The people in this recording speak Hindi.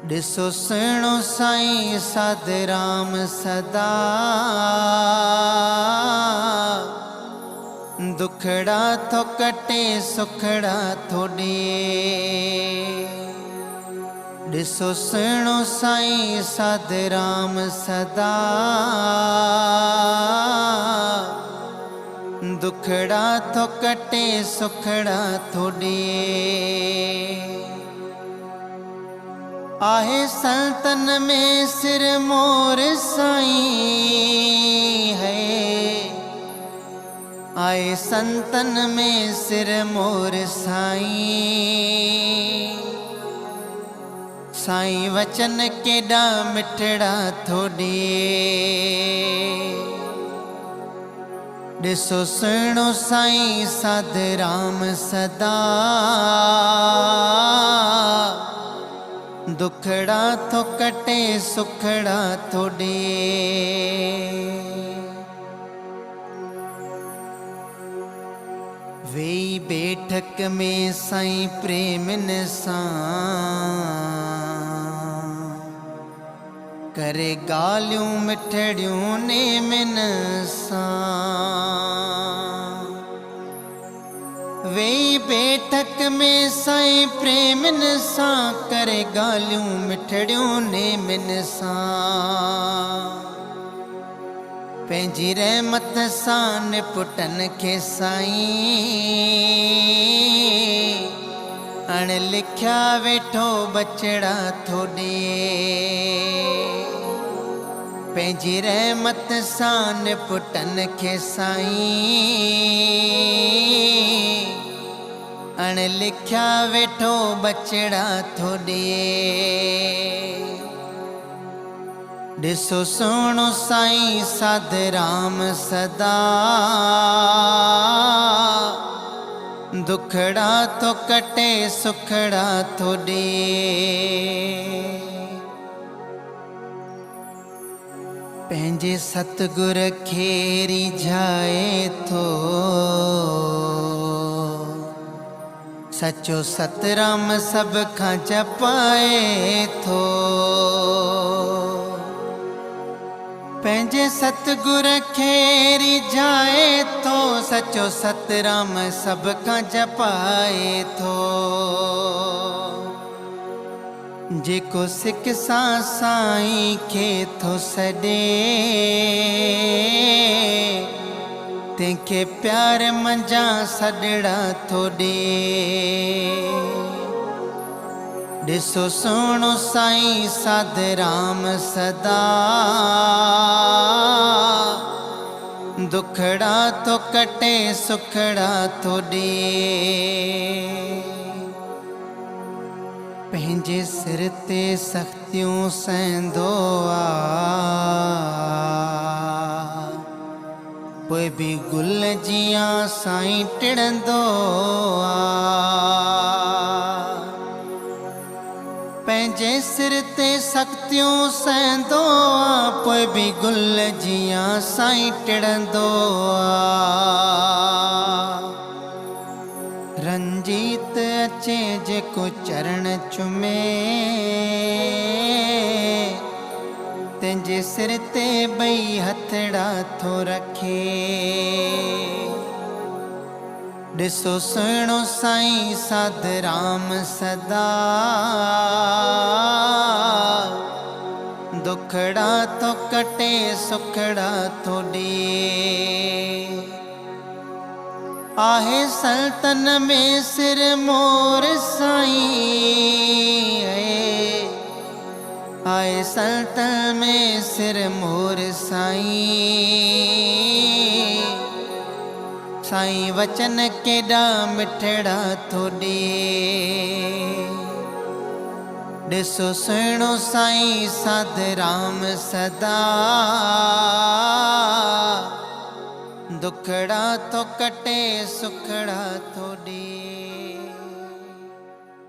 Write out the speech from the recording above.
ॾिसो सुहिणो साईं साधराम सदा दुखड़ा थो कटे सुखड़ा थो ॾिए। ॾिसो सुहिणो साईं साधराम सदा दुखड़ा थो कटे सुखड़ा थो ॾिए। आहे संतन में सिर मोर साईं है, आए संतन में सिर मोर साईं। साईं वचन केॾा मिठड़ा थो ॾिए। ॾिसो सुहिणो साईं साधराम सदा दुखड़ा थो कटे सुखड़ा थो ॾिए। वेई बैठक में साईं प्रेमन सां करे गालियूं मिठड़ियूं नेमन सां। वेई बैठक में साईं प्रेमन सां करे गालियूं मिठड़ियूं नेमन सां। पंहिंजी रहमत सां निपुटन खे साईं अण लिखिया वेठो बचड़ा थो ॾिए। पंहिंजी रहमत सां निपुटन खे साईं अण लिखिया वेठो बचड़ा थो ॾिए। ॾिसो सुहिणो साईं साधराम सदा दुखड़ा थो कटे सुखड़ा थो ॾिए। पंहिंजे सतगुर खे रिझाए थो सचो सतराम सब खां जपाए थो। पंहिंजे सतगुर खे रिझाए थो सचो सतराम सब खां जपाए थो। जेको सिक सां साईं खे थो सॾे तंहिंखे प्यार मंझां सॾड़ा थो ॾिए। ॾिसो सुहिणो साईं साधराम सदा दुखड़ा थो कटे सुखड़ा थो ॾिए। पंहिंजे सिर ते सख़्तियूं सहंदो आ पोइ बि गुल जियां साईं टिड़ंदो आ। पंहिंजे सिर ते सख़्तियूं सहंदो आ पोइ बि गुल जियां साईं टिड़ंदो आ। रंजीत अचे जेको चरण चुमे तंहिंजे सिर ते ॿई हथड़ा थो रखे। ॾिसो सुहिणो साईं साधराम सदा दुखड़ा थो कटे सुखड़ा थो ॾिए। आहे संतन में सिर मोर साईं है, आए संतन में सिर मोर साईं। साईं वचन केॾा मिठड़ा थो ॾिए। ॾिसो सुहिणो साईं साधराम सदा दुखड़ा थो कटे सुखड़ा थो ॾिए।